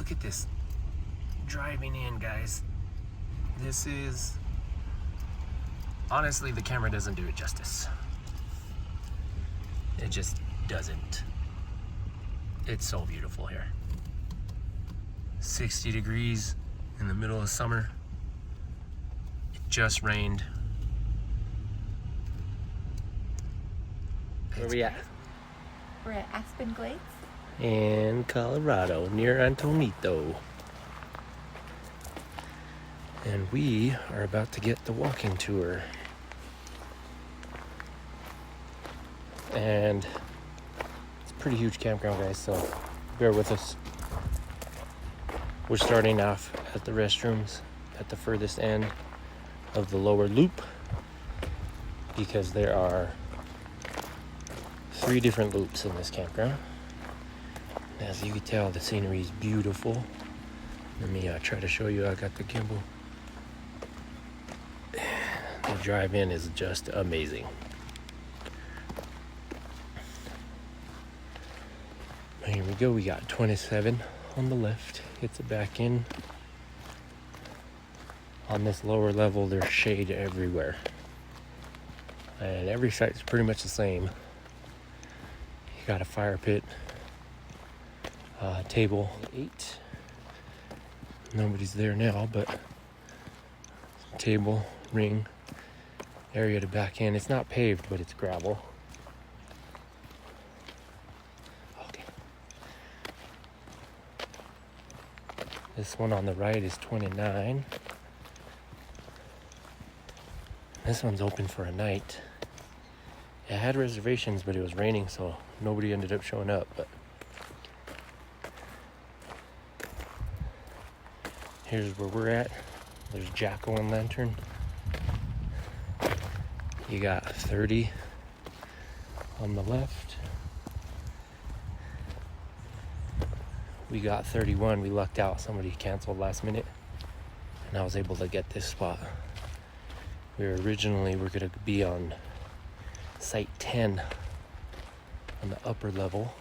look at this driving in, guys. This is, honestly, the camera doesn't do it justice. It just doesn't. It's so beautiful here. 60 degrees in the middle of summer. It just rained. Where are we at? We're at Aspen Glades. In Colorado, near Antonito. And we are about to get the walking tour. And it's a pretty huge campground, guys, so bear with us. We're starting off at the restrooms at the furthest end of the lower loop because there are 3 different loops in this campground. As you can tell, the scenery is beautiful. Let me try to show you. I got the gimbal. The drive-in is just amazing. Here we go. We got 27 on the left. Hits it back in. On this lower level, there's shade everywhere. And every site's pretty much the same. You got a fire pit. Table 8. Nobody's there now, but table, ring, area to back in. It's not paved, but it's gravel. Okay. This one on the right is 29. This one's open for a night. It had reservations, but it was raining, so nobody ended up showing up. But here's where we're at. There's Jacko and Lantern. You got 30 on the left. We got 31. We lucked out. Somebody canceled last minute, and I was able to get this spot. We're going to be on site 10 on the upper level.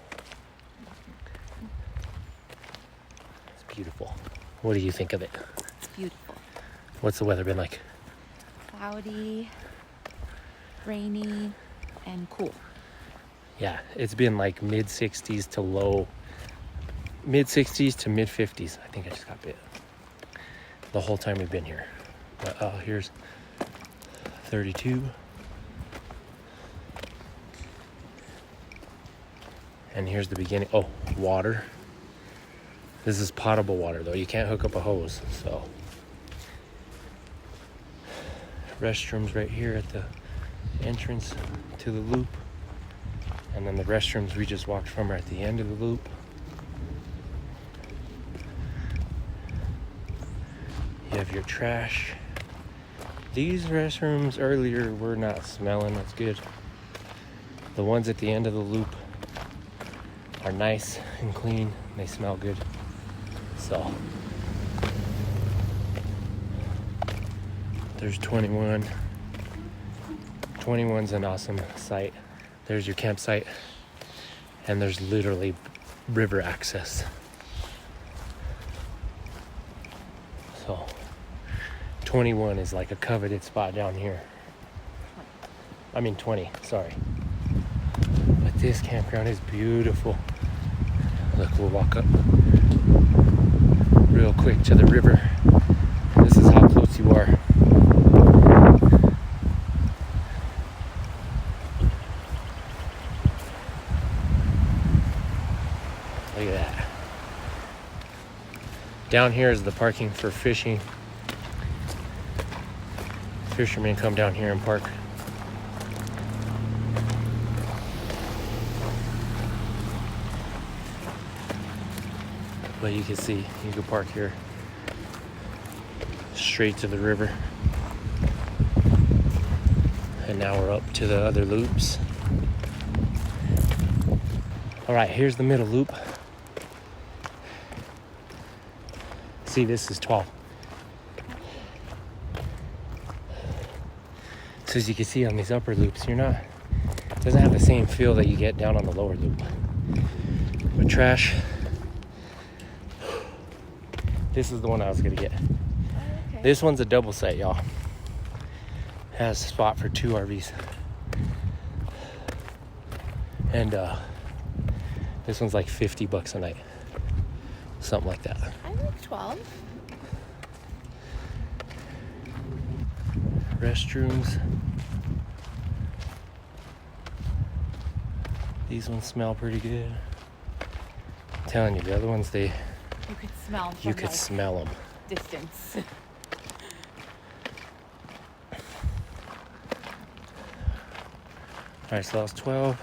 It's beautiful. What do you think of it? It's beautiful. What's the weather been like? Cloudy, rainy, and cool. Yeah, it's been like mid-60s to mid 50s. I think I just got bit the whole time we've been here. But here's 32. And here's the beginning. Oh, water. This is potable water, though. You can't hook up a hose, so. Restrooms right here at the entrance to the loop. And then the restrooms we just walked from are at the end of the loop. You have your trash. These restrooms earlier were not smelling as good. The ones at the end of the loop are nice and clean. They smell good. So there's 21. 21's an awesome site. There's your campsite, and there's literally river access. So 21 is like a coveted spot down here. I mean 20, sorry. But this campground is beautiful. Look, we'll walk up real quick to the river. This is how close you are. Look at that. Down here is the parking for fishing. Fishermen come down here and park. But you can see, you can park here straight to the river. And now we're up to the other loops. All right, here's the middle loop. See, this is 12. So as you can see on these upper loops, it doesn't have the same feel that you get down on the lower loop. But trash, This is the one I was gonna get. Oh, okay. This one's a double site, y'all. Has a spot for 2 RVs. And this one's like $50 a night. Something like that. I like 12. Restrooms. These ones smell pretty good. I'm telling you, the other ones, You could smell from you could like, smell them. distance. All right, so that was 12.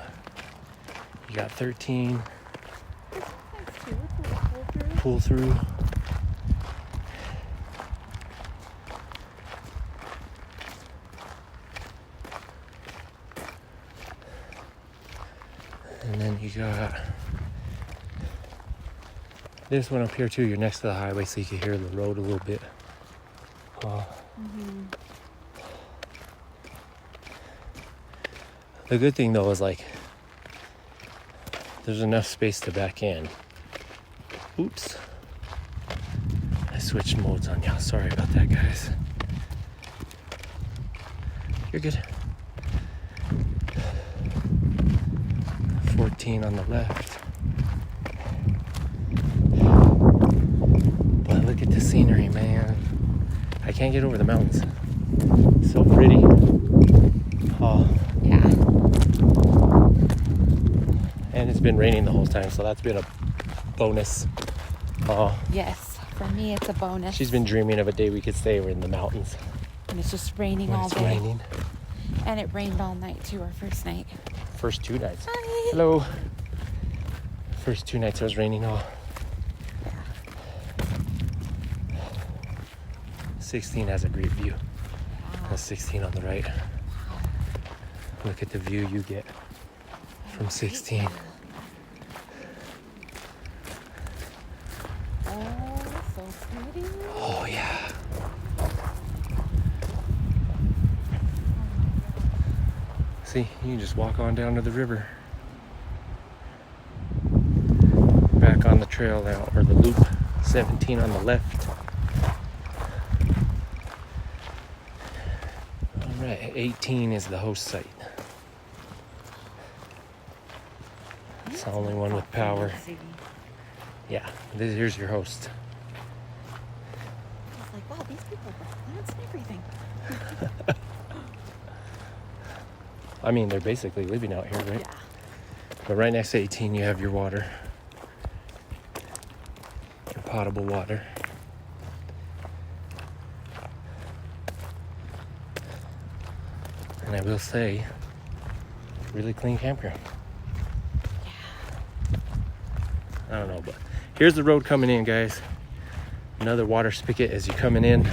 You got 13. Thanks too. It's a little Pull through. And then you got this one up here too. You're next to the highway, so you can hear the road a little bit. The good thing though is like there's enough space to back in. Oops. I switched modes on y'all. Sorry about that, guys. You're good. 14 on the left. But look at the scenery, man. I can't get over the mountains. So pretty. Oh. Yeah. And it's been raining the whole time, so that's been a bonus. Oh. Yes. For me, it's a bonus. She's been dreaming of a day we could stay in the mountains. And it's just raining When all it's day. raining. And it rained all night too, our first night. First 2 nights. Hi. Hello. First 2 nights it was raining all. 16 has a great view. That's 16 on the right. Look at the view you get from 16. Oh, so pretty. Oh yeah. See, you can just walk on down to the river. Back on the trail now, or the loop. 17 on the left. Alright, 18 is the host site. It's the only one with power. Yeah, here's your host. I was like, wow, these people have plants and everything. I mean, they're basically living out here, right? Yeah. But right next to 18, you have your water. Your potable water. And I will say, really clean campground. I don't know, but here's the road coming in, guys. Another water spigot as you're coming in.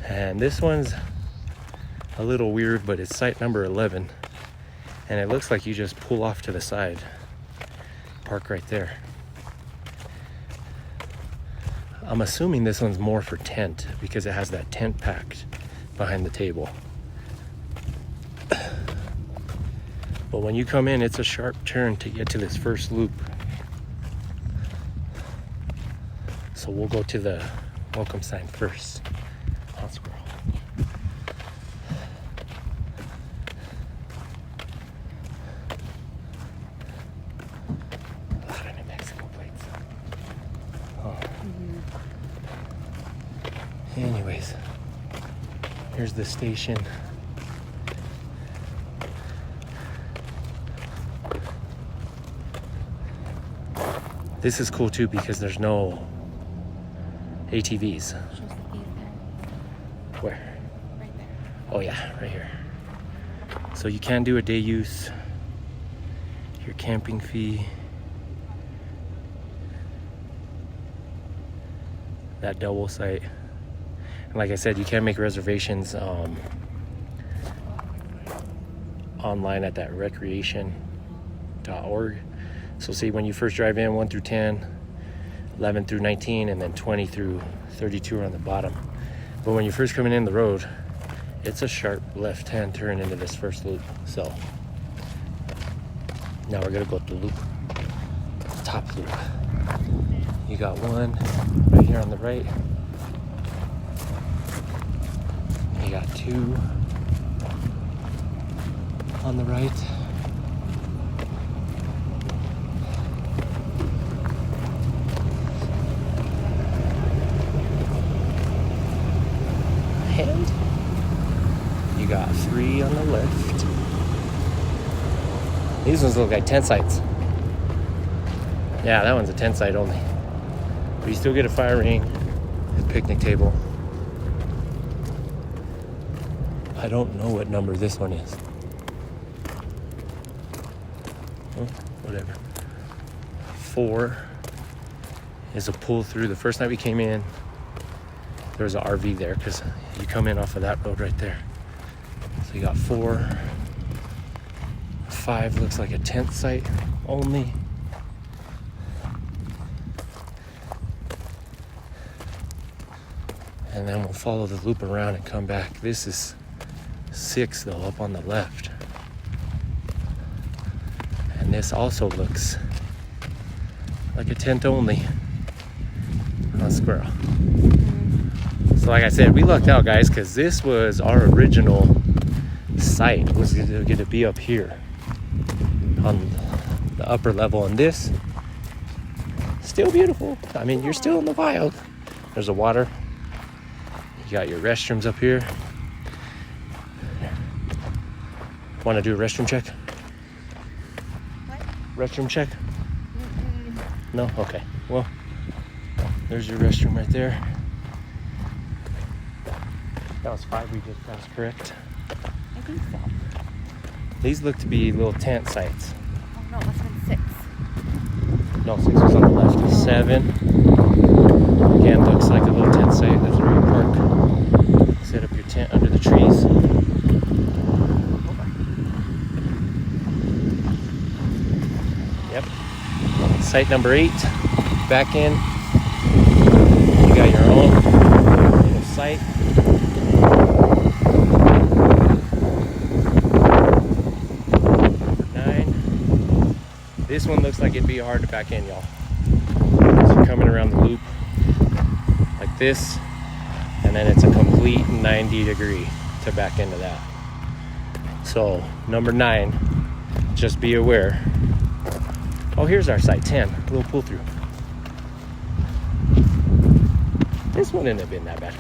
And this one's a little weird, but it's site number 11. And it looks like you just pull off to the side. Park right there. I'm assuming this one's more for tent because it has that tent packed behind the table. But when you come in, it's a sharp turn to get to this first loop. So we'll go to the welcome sign first. Oh, squirrel. A lot of New Mexico plates. Oh. Anyways, here's the station. This is cool too because there's no ATVs. Shows the view there. Where? Right there. Oh yeah, right here. So you can do a day use. Your camping fee. That double site. And like I said, you can make reservations online at that recreation.gov. So see, when you first drive in, 1 through 10, 11 through 19, and then 20 through 32 are on the bottom. But when you're first coming in the road, it's a sharp left-hand turn into this first loop. So now we're gonna go up the loop, the top loop. You got one right here on the right. You got two on the right. And you got three on the left. These ones look like tent sites. Yeah, that one's a tent site only. But you still get a fire ring, a picnic table. I don't know what number this one is. Oh, whatever. 4 is a pull through. The first night we came in, there was an RV there because you come in off of that road right there. So you got 4. 5 looks like a tent site only. And then we'll follow the loop around and come back. This is 6 though, up on the left. And this also looks like a tent only. Oh, squirrel. So like I said, we lucked out, guys, because this was our original site. Was going to be up here on the upper level, and this still beautiful. I mean, you're still in the wild. There's a water. You got your restrooms up here. Want to do a restroom check? What? Restroom check? No? Okay. Well, there's your restroom right there. That was 5 we just passed, correct? I think so. These look to be little tent sites. Oh no, that's been 6. No, 6 was on the left. 7. Again, looks like a little tent site. That's where you park. Set up your tent under the trees. Yep. Site number 8. Back in. You got your own little site. Number 9. This one looks like it'd be hard to back in, y'all. So you're coming around the loop like this, and then it's a complete 90 degree to back into that. So number 9, just be aware. Oh, here's our site 10, a little pull through. This one wouldn't have been that bad.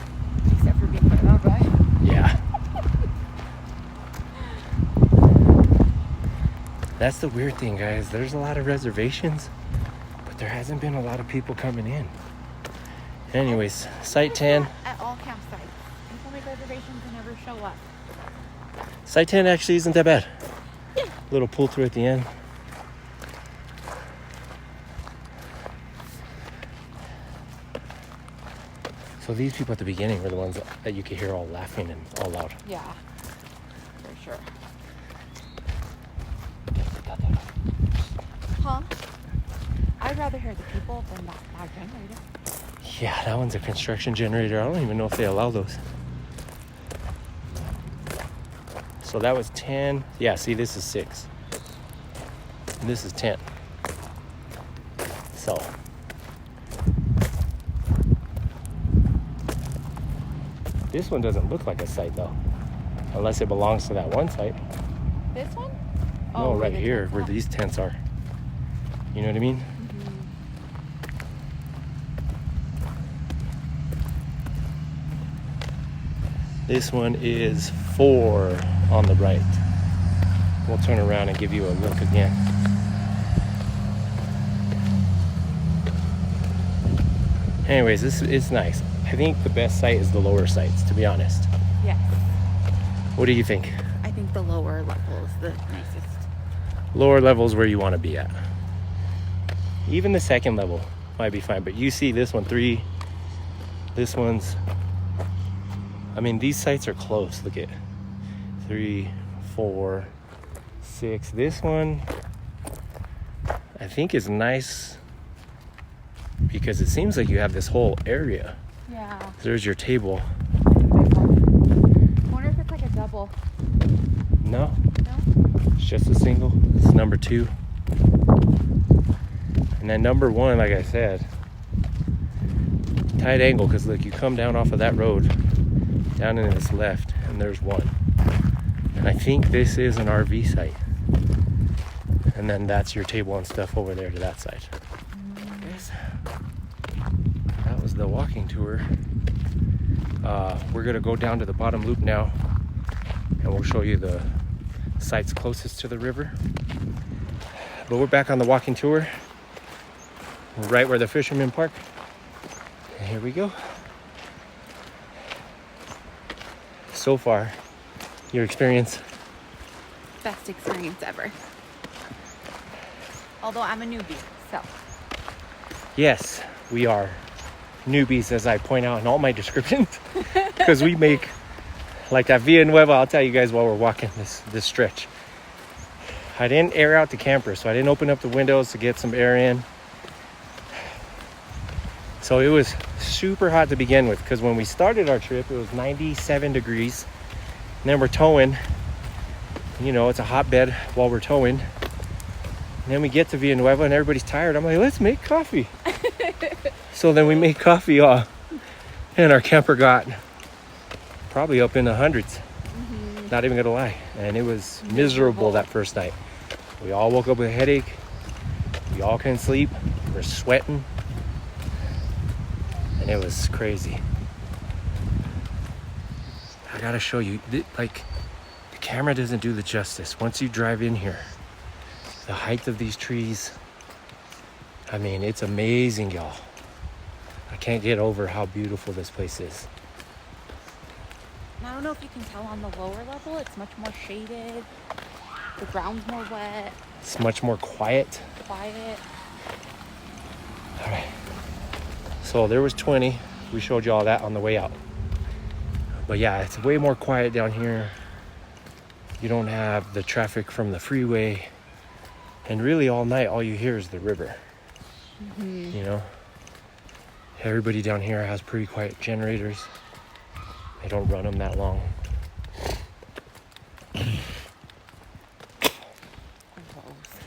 Except for being put out by. Yeah. That's the weird thing, guys. There's a lot of reservations, but there hasn't been a lot of people coming in. Anyways, site 10. At all campsites. People make reservations and never show up. Site 10 actually isn't that bad. Little pull through at the end. So these people at the beginning were the ones that you could hear all laughing and all loud. Yeah, for sure. Huh? I'd rather hear the people than that loud generator. Yeah, that one's a construction generator. I don't even know if they allow those. So that was 10. Yeah, see, this is 6. And this is 10. So this one doesn't look like a site though, unless it belongs to that one site. This one? No, where right the here tents where are. these tents are. You know what I mean? This one is 4 on the right. We'll turn around and give you a look again. Anyways, this is nice. I think the best site is the lower sites, to be honest. Yes. What do you think? I think the lower level is the nicest. Lower level is where you want to be at. Even the second level might be fine, but you see this one, 3. This one's, I mean, these sites are close. Look at 3, 4, 6. This one, I think, is nice because it seems like you have this whole area. Yeah. There's your table. I wonder if it's like a double. No, No? it's just a single. This is number 2. And then number 1, like I said, tight angle because look, you come down off of that road down into this left, and there's one. And I think this is an RV site. And then that's your table and stuff over there to that side. Yes. That was the walking tour. We're gonna go down to the bottom loop now, and we'll show you the sites closest to the river. But we're back on the walking tour, right where the fishermen park. And here we go. So far, your experience? Best experience ever. Although I'm a newbie, so. Yes, we are newbies, as I point out in all my descriptions, because we make, like at Villanueva, I'll tell you guys while we're walking this stretch. I didn't air out the camper, so I didn't open up the windows to get some air in. So it was super hot to begin with, because when we started our trip, it was 97 degrees. And then we're towing. You know, it's a hotbed while we're towing. And then we get to Villanueva and everybody's tired. I'm like, let's make coffee. So then we made coffee, and our camper got probably up in the hundreds. Mm-hmm. Not even gonna lie. And it was miserable that first night. We all woke up with a headache. We all couldn't sleep. We're sweating. And it was crazy. I gotta show you, like, the camera doesn't do the justice. Once you drive in here, the height of these trees, I mean, it's amazing, y'all. I can't get over how beautiful this place is. I don't know if you can tell on the lower level, it's much more shaded. The ground's more wet. It's much more quiet. Quiet. All right. So there was 20. We showed you all that on the way out. But yeah, it's way more quiet down here. You don't have the traffic from the freeway. And really all night, all you hear is the river. Mm-hmm. You know? Everybody down here has pretty quiet generators. They don't run them that long. Can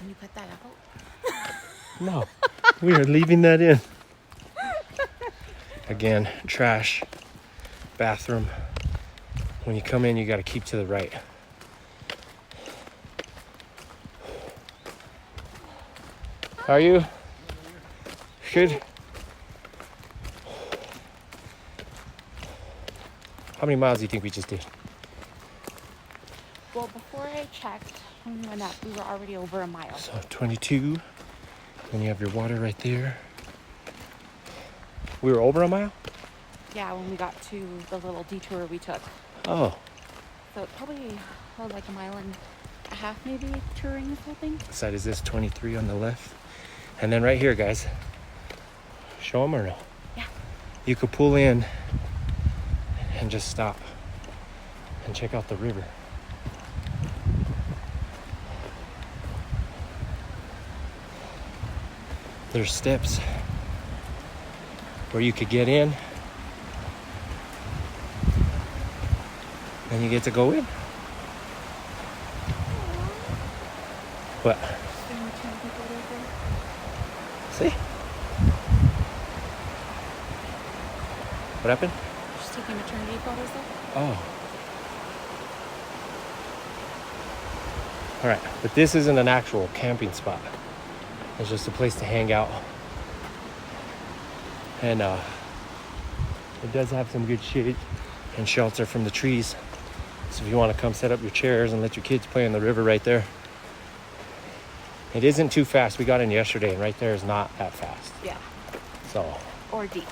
you cut that out? No, we are leaving that in. Again, trash, bathroom. When you come in, you got to keep to the right. How are you? Good? How many miles do you think we just did? Well, before I checked, when we went up, we were already over a mile. So 22. Then you have your water right there. We were over a mile? Yeah, when we got to the little detour we took. Oh. So it's probably like a mile and a half maybe touring this whole thing. What side is this? 23 on the left. And then right here, guys. Show them or no? Yeah. You could pull in and just stop and check out the river. There's steps where you could get in, and you get to go in. What? See? What happened? Just taking maternity photos though. Oh. All right, but this isn't an actual camping spot. It's just a place to hang out. And it does have some good shade and shelter from the trees. So if you want to come set up your chairs and let your kids play in the river right there. It isn't too fast. We got in yesterday and right there is not that fast. Yeah. So. Or deep.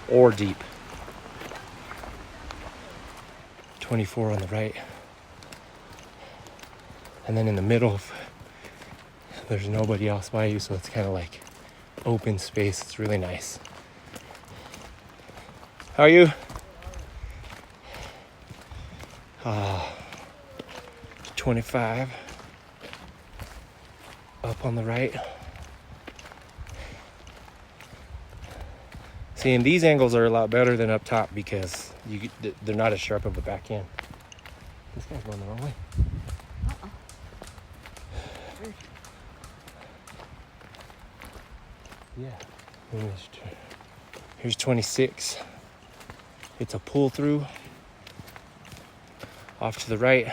Or deep. 24 on the right. And then in the middle, there's nobody else by you, so it's kind of like open space. It's really nice. How are you? 25 up on the right. See, and these angles are a lot better than up top because they're not as sharp of a back end. This guy's going the wrong way. Weird. Yeah. Here's 26. It's a pull through. Off to the right.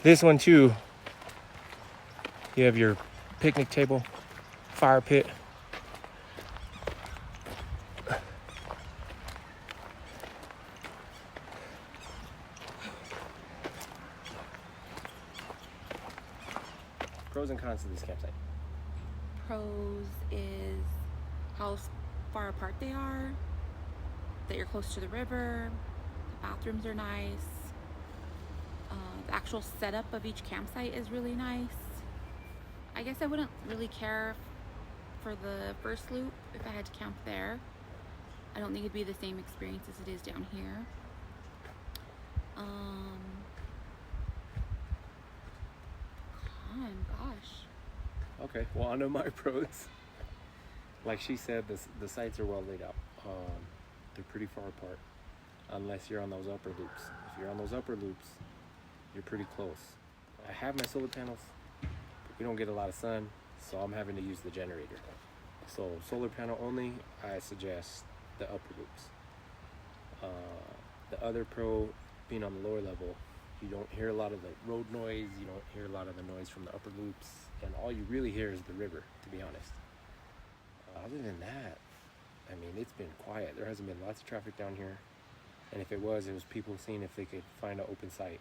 This one too, you have your picnic table, fire pit. Pros and cons to this campsite. Pros is how far apart they are, that you're close to the river, the bathrooms are nice, the actual setup of each campsite is really nice. I guess I wouldn't really care for the first loop if I had to camp there. I don't think it'd be the same experience as it is down here. Gosh. Okay, well, on to my pros. Like she said, the sites are well laid out. They're pretty far apart, unless you're on those upper loops. If you're on those upper loops, you're pretty close. I have my solar panels, but we don't get a lot of sun, so I'm having to use the generator. So solar panel only, I suggest the upper loops. The other pro, being on the lower level, you don't hear a lot of the road noise, you don't hear a lot of the noise from the upper loops, and all you really hear is the river, to be honest. Other than that, I mean, it's been quiet. There hasn't been lots of traffic down here, and if it was people seeing if they could find an open site.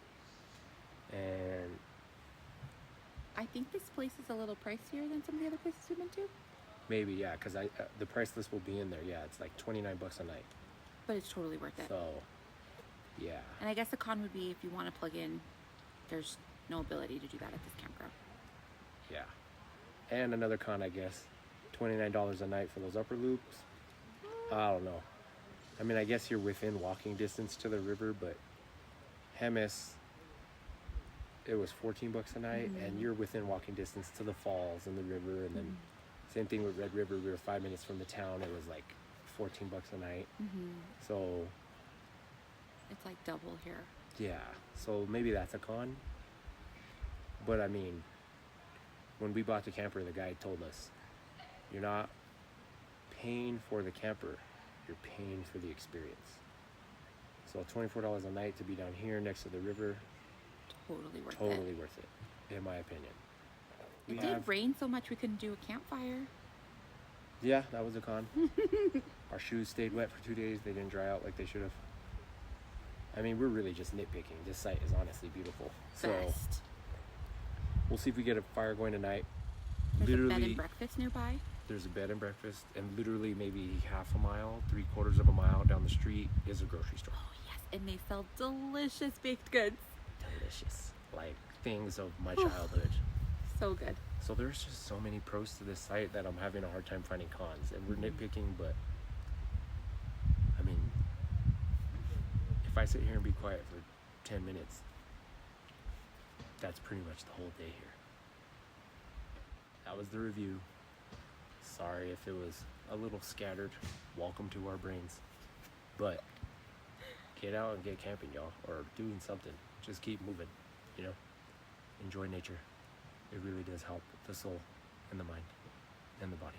And I think this place is a little pricier than some of the other places we've been to. maybe, yeah, because the price list will be in there. Yeah, it's like $29 a night. But it's totally worth it. So, yeah. And I guess the con would be if you want to plug in, there's no ability to do that at this campground. Yeah. And another con, I guess, $29 a night for those upper loops. I don't know. I mean, I guess you're within walking distance to the river, but Hemis, it was $14 a night, and you're within walking distance to the falls and the river. And then same thing with Red River. We were 5 minutes from the town. It was like $14 a night. So it's like double here. yeah, so maybe that's a con. But I mean, when we bought the camper, the guy told us, you're not paying for the camper, you're paying for the experience. So $24 a night to be down here next to the river, Totally worth it. totally worth it, in my opinion. It did rain so much we couldn't do a campfire. Yeah, that was a con. Our shoes stayed wet for 2 days. They didn't dry out like they should have. I mean, we're really just nitpicking. This site is honestly beautiful. So Best. we'll see if we get a fire going tonight. There's a bed and breakfast nearby. There's a bed and breakfast, and literally maybe half a mile, 3/4 of a mile down the street is a grocery store. Oh yes, and they sell delicious baked goods. Delicious, like things of my childhood. So good. So there's just so many pros to this site that I'm having a hard time finding cons, and we're nitpicking, but I mean, if I sit here and be quiet for 10 minutes, that's pretty much the whole day here. That was the review. Sorry if it was a little scattered. Welcome to our brains. But get out and get camping, y'all, or doing something. Just keep moving, you know? Enjoy nature. It really does help the soul and the mind and the body.